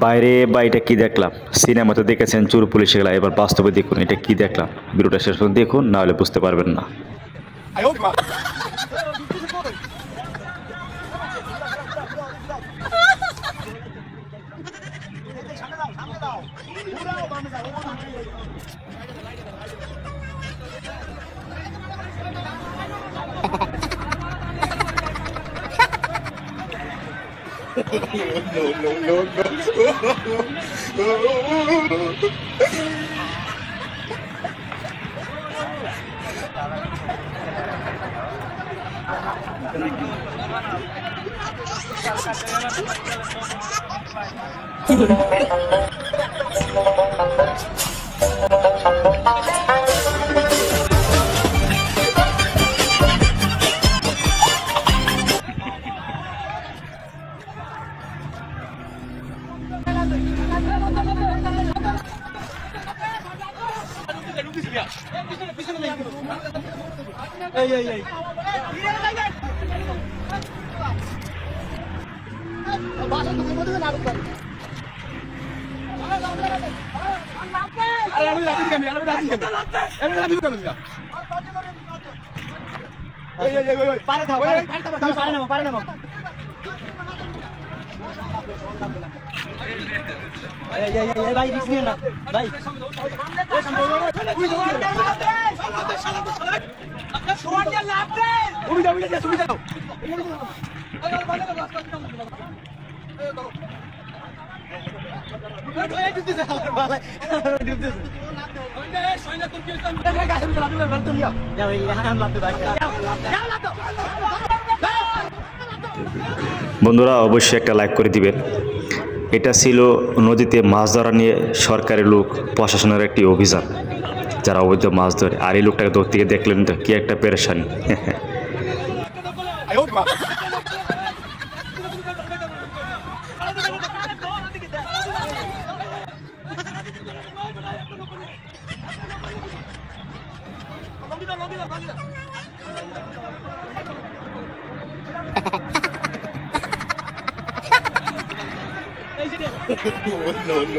বাইরে বা এটা কি দেখলাম, সিনেমাতে দেখেছেন চোর পুলিশ এগুলা, এবার বাস্তবে দেখুন এটা কি দেখলাম। ভিডিওটা শেষ পর্যন্ত দেখুন, না হলে বুঝতে পারবেন না। বন্ধুরা অবশ্যই একটা লাইক করে দিবেন। এটা ছিল নদীতে মাছ ধরা নিয়ে সরকারি লোক প্রশাসনের একটি অভিযান, যারা অবৈধ মাছ ধরে। আর এই লোকটাকে ধরতে গিয়ে দেখলেন তো কি একটা পেরেশানি। No.